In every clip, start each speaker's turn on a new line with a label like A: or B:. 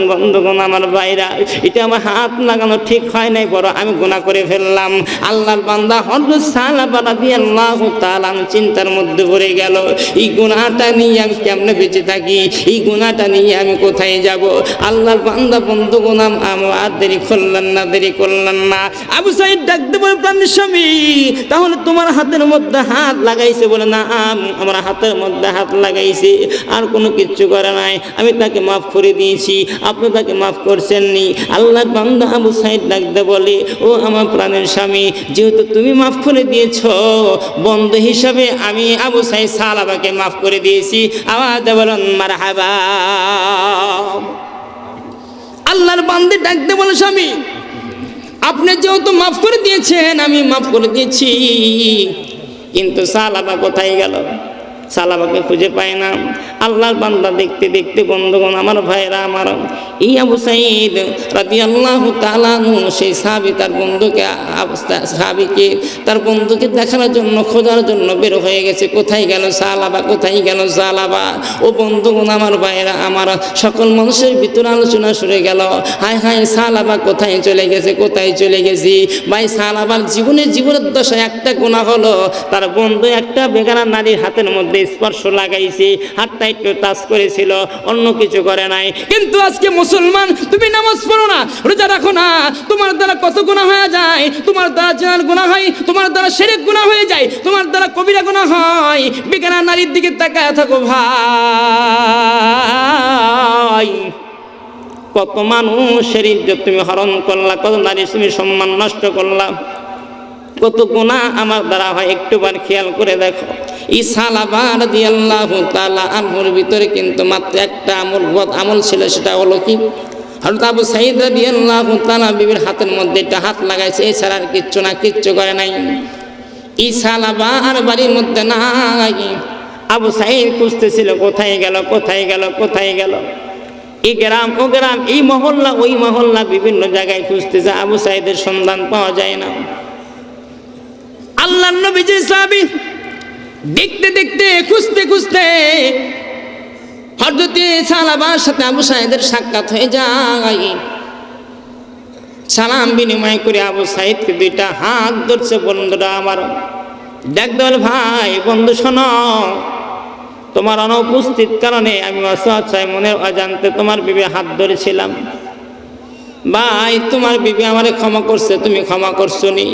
A: বন্ধুগণ আমার ভাইরা, এটা আমার হাত লাগানো ঠিক হয় নাই, বড় আমি গুনাহ করে ফেললাম। আল্লাহর বান্দা হযরত সালাবা রাদিয়াল্লাহু তাআলা চিন্তার মধ্যে পড়ে গেল, এই গুনাহটা নিয়ে আমি কেমনে বেঁচে থাকি, এই গুনাহটা নিয়ে আমি কোথায় যাব। আল্লাহর বান্দা বন্ধুগণ আর দেরি করলেন না। আবু সাঈদ ডাকতে বলে, প্রাণের স্বামী, তাহলে তোমার হাতের মধ্যে হাত লাগাইছে? বলে না, আমার হাতের মধ্যে হাত লাগাইছে, আর কোনো কিচ্ছু করে নাই, আমি তাকে মাফ করে দিয়েছি, আপনি তাকে মাফ করছেননি। আল্লাহর বান্দা আবু সাঈদ ডাকতে বলে, ও আমার প্রাণের স্বামী, যেহেতু তুমি মাফ করে দিয়েছ, বন্ধু হিসাবে আমি আবু সাঈদ সালাবাকে মাফ করে দিয়েছি। আওয়াজ বলুন মারহাবা। আল্লাহর বান্দে ডাকতে বলে, স্বামী আপনি যেহেতু মাফ করে দিয়েছেন, আমি মাফ করে দিয়েছি, কিন্তু সালাবা কোথায় গেল? সালাবাকে খুঁজে পায় না। আল্লাহর বান্দা দেখতে দেখতে বন্ধুগণ আমার ভাইরা আমার, এই আবু সাঈদ রাদিয়াল্লাহু তাআলা সেই সাহাবী তার বন্ধুকে দেখানোর জন্য, খোঁজার জন্য বের হয়ে গেছে। কোথায় গেল সালাবা, কোথায় গেল সালাবা? ও বন্ধুগণ আমার ভাইরা আমার, সকল মানুষের ভিতরে আলোচনা শুরু গেল, হায় হায় সালাবা কোথায় চলে গেছে, কোথায় চলে গেছি। ভাই সালাবার জীবনের দশায় একটা গুনাহ হলো, তার বন্ধু একটা বেগানা নারীর হাতের মধ্যে স্পর্শ লাগাইছে, হাতটা একটু টাচ করেছিল, অন্য কিছু করে নাই। কিন্তু আজকে মুসলমান, তুমি নামাজ পড়ো না, রোজা রাখো না, তোমার দ্বারা কত গুনাহ হয়ে যায়, তোমার দ্বারা জিনার গুনাহ হয়, তোমার দ্বারা শিরক গুনাহ হয়ে যায়, তোমার দ্বারা কবিরা গুনাহ হয়। বেগানা নারীর দিকে তাকায় থাকো ভাই, কত মানুষের ইজ্জত তুমি হরণ করলা, কত নারীর তুমি সম্মান নষ্ট করলা, কত গুনাহ আমার দ্বারা হয়। একটুবার খেয়াল করে দেখো, এই সালাবা রাদিয়াল্লাহু তাআলা আনহুর ভিতরে কিন্তু মাত্র একটা আমল ছিল, সেটা হলো কি? হযরত আবু সাঈদ রাদিয়াল্লাহু তাআলা বিবির হাতের মধ্যে একটা হাত লাগাইছে, এছাড়া আর কিচ্ছু করে নাই। এই সালাবা আর বাড়ির মধ্যে নাই। আবু সাঈদ খুঁজতেছিল, কোথায় গেল। এই গ্রাম ও গ্রাম, এই মহল্লা ওই মহল্লা, বিভিন্ন জায়গায় খুঁজতেছে, আবু সাঈদের সন্ধান পাওয়া যায় না। আল্লাহর নবীজির সাহাবী দেখতে দেখতে, খুঁজতে হযরত সালাবার সাথে আবু সাঈদের সাক্ষাৎ হয়ে যায়। সালাম বিনিময় করে আবু সাঈদকে দুইটা হাত ধরছে। বন্ধুরা আমার, দেখ দল ভাই, বন্ধু শোনো, তোমার অনুপস্থিত কারণে আমি অসহায় মনের অজান্তে তোমার বিবি হাত ধরেছিলাম। ভাই, তোমার বিবি আমারে ক্ষমা করছে, তুমি ক্ষমা করছো নি?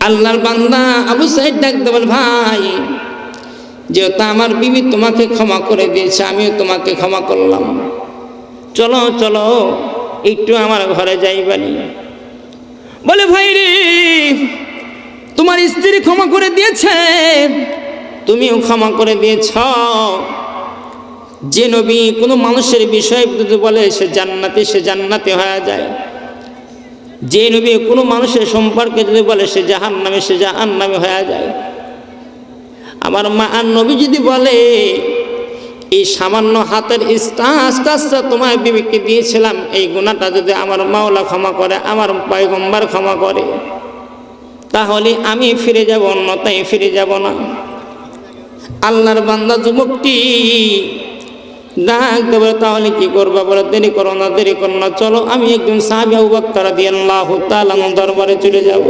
A: আল্লাহর বান্দা আবু সাঈদ ডাকতে বল, ভাই যেহেতু আমার বিবি তোমাকে ক্ষমা করে দিয়েছে, আমিও তোমাকে ক্ষমা করলাম, চলো একটু আমার ঘরে যাইবানি। বলে, ভাই রে, তোমার স্ত্রী ক্ষমা করে দিয়েছে, তুমিও ক্ষমা করে দিয়েছ। যে নবী কোনো মানুষের বিষয়ে যদি বলে সে জান্নাতি হয়ে যায়, যে নবী কোনো মানুষের সম্পর্কে যদি বলে সে জাহান্নামী হয়ে যায়। আমার মা আর নবী যদি বলে, এই সামান্য হাতের স্টাচটা তোমার বিবিকে দিয়েছিলাম, এই গুনাহটা যদি আমার মাওলা ক্ষমা করে, আমার পয়গম্বর ক্ষমা করে, তাহলে আমি ফিরে যাব, অন্যথায় ফিরে যাব না। আল্লাহর বান্দা যুবকটি ডাকতে বলে, তাহলে কি করবা? বলে, দেরি করো না, চলো আমি একজন সাহাবী আবু বকর রাদিয়াল্লাহু তাআলা দরবারে চলে যাব।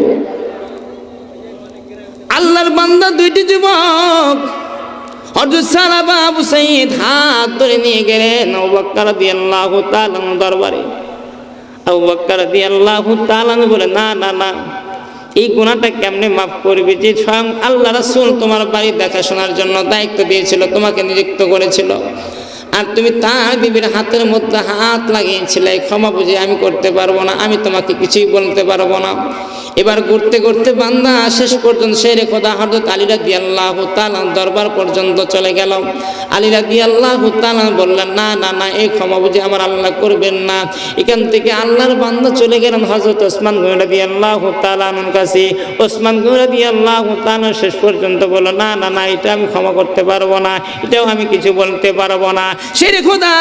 A: আল্লাহর বান্দা দুইটি যুবক হযরত সালাবা আবু সাঈদ হাত ধরে নিয়ে গেলেন আবু বকর রাদিয়াল্লাহু তাআলা দরবারে। আবু বকর রাদিয়াল্লাহু তাআলা বলে, না, এই গুনাহটা কেমনে মাফ করবে? যে স্বয়ং আল্লাহ রাসূল তোমার বাড়ি দেখাশোনার জন্য দায়িত্ব দিয়েছিল, তোমাকে নিযুক্ত করেছিল, আর তুমি তার বিবির হাতের মধ্যে হাত লাগিয়েছিলে, ক্ষমা বুঝে আমি করতে পারবো না, আমি তোমাকে কিছুই বলতে পারবো না। এবার ঘুরতে বান্দা শেষ পর্যন্ত শেরে খোদা হযরত আলী রাদিয়াল্লাহু তাআলা দরবার পর্যন্ত চলে গেল। আলী রাদিয়াল্লাহু তাআলা বললেন, না, এই ক্ষমা বুঝে আমার আল্লাহ করবেন না। এখান থেকে আল্লাহর বান্দা চলে গেলেন হযরত ওসমান গনি রাদিয়াল্লাহু তাআলার কাছে। ওসমান গনি রাদিয়াল্লাহু তাআলা শেষ পর্যন্ত বলল, না, এটা আমি ক্ষমা করতে পারবো না, এটাও আমি কিছু বলতে পারবো না। শেরে খোদা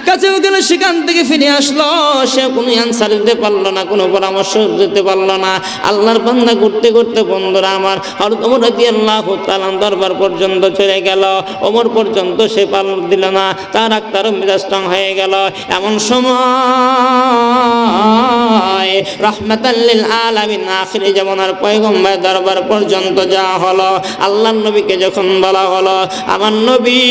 A: কাছেও গেল, সেখান থেকে ফিরে আসলো, সে কোনো অ্যান্সার দিতে পারলো না, কোনো পরামর্শ দিতে পারলো না। আল্লাহর বান্দা করতে করতে বন্ধুরা আমার হযরত ওমর রাদিয়াল্লাহু তাআলা দরবার পর্যন্ত চলে গেল। ওমর পর্যন্ত সে পালন দিল না, তার আক্তার মেজাজ স্ট্রং হয়ে গেল। এমন সময় রাহমাতাল লিল আলামিন আখিরি জামানার পয়গম্বর দরবার পর্যন্ত যাওয়া হলো। আল্লাহর নবীকে যখন বলা হলো, আমার নবী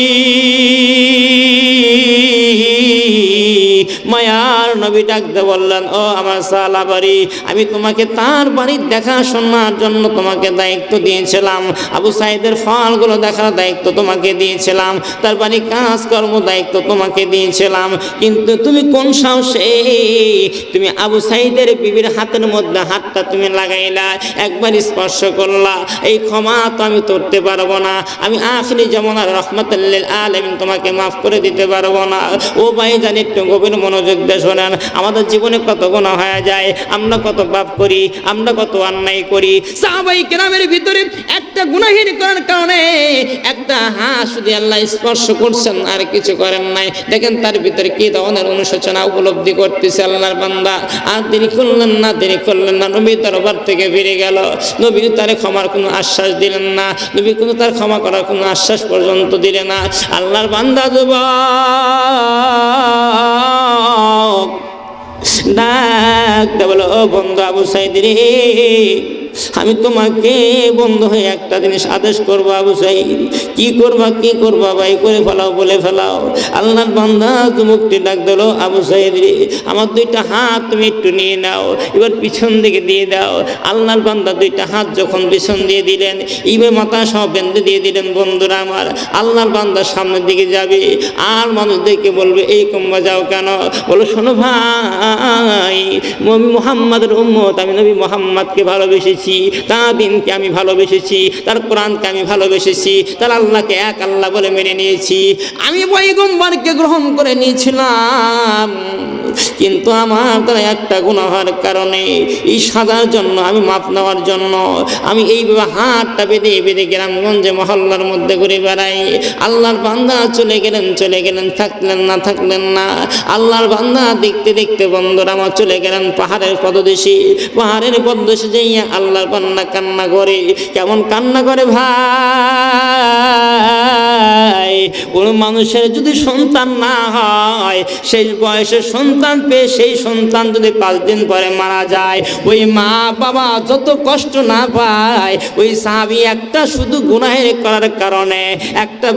A: মায়ার নবী ডাকতে বললেন, ও আমার সাহাবারি, আমি তোমাকে তার বাড়ির দেখাশোনার জন্য তোমাকে দায়িত্ব দিয়েছিলাম, আবু সাঈদের ফলগুলো দেখার দায়িত্ব তোমাকে দিয়েছিলাম, তার বাড়ির কাজকর্ম দায়িত্ব তোমাকে দিয়েছিলাম, কিন্তু তুমি কোন সাহসে তুমি আবু সাঈদের বিবির হাতের মধ্যে হাতটা তুমি লাগাইলা, একবার স্পর্শ করলা, এই ক্ষমা তো আমি করতে পারবো না। আমি আখিরি জামানার রাহমাতুল লিল আলামিন তোমাকে মাফ করে দিতে পারবো না। ও ভাইজান, একটু গভীর মনোযোগ দিয়ে শোনেন। আমাদের জীবনে কত গুনাহ হয়ে যায়, আমরা কত পাপ করি, আমরা কত অন্যায় করি। সাহাবায়ে কেরামের ভিতরে একটা গুনাহীন করার কারণে একটা হাত শুধু আল্লাহ স্পর্শ করছেন, আর কিছু করেন নাই। দেখেন তার ভিতরে কি ধরনের অনুশোচনা উপলব্ধি করতেছে আল্লাহর বান্দা। আর দেরি করলেন না, দেরি করলেন না, নবী দরবার থেকে ফিরে গেল। নবী তার ক্ষমার কোনো আশ্বাস দিলেন না, নবী কোনো তার ক্ষমা করার কোনো আশ্বাস পর্যন্ত দিলেন না। আল্লাহর বান্দা যুবক ডাকতে বলো, ও বন্ধু আবু সাঈদ রে, আমি তোমাকে বন্ধু হয়ে একটা জিনিস আদেশ করবো আবু সাঈদ। কি করবা ভাই, করে ফেলাও, বলে ফেলাও। আল্লাহর বান্দা যুবকটি ডাক দিল, আবু সাঈদ রে, আমার দুইটা হাত তুমি একটু নিয়ে নাও, এবার পিছন দিকে দিয়ে দাও। আল্লাহর বান্দা দুইটা হাত যখন পিছন দিয়ে দিলেন, এবার মাথা সব বেঁধে দিয়ে দিলেন। বন্ধুরা আমার, আল্লাহর বান্দা সামনের দিকে যাবে, আর মানুষদেরকে বলবে এই কম্বা যাও কেন? বলো, শোনো ভাই, নবী মুহাম্মাদের উম্মত, আমি নবী মুহাম্মাদকে ভালোবেসেছি, তার দিনকে আমি ভালোবেসেছি, তার কোরআনকে আমি ভালোবেসেছি, তার আল্লাহকে এক আল্লাহ বলে মেনে নিয়েছি। আমি পয়গম্বরকে গ্রহণ করে নিয়েছিলাম, কিন্তু আমার দ্বারা একটা গুনাহের কারণে, এই সাজার জন্য, আমি মাপ নেওয়ার জন্য আমি এইভাবে হাতটা বেঁধে বেঁধে গ্রামগঞ্জে মহল্লার মধ্যে ঘুরে বেড়াই। আল্লাহর বান্দা চলে গেলেন, থাকলেন না। আল্লাহর বান্দা দেখতে দেখতে বন্ধুরা আমার চলে গেলেন পাহাড়ের পদদেশে যাইয়া আল্লাহর বান্দা কান্না করে। কেমন কান্না করে ভাই, কোন মানুষের যদি সন্তান না হয়, সেই বয়সে সন্তান পেয়ে সেই সন্তান যদি 5 দিন পরে মারা যায়, ওই মা বাবা যত কষ্ট না পায়, ওই সাহাবী একটা শুধু গুনাহের করার কারণে একটা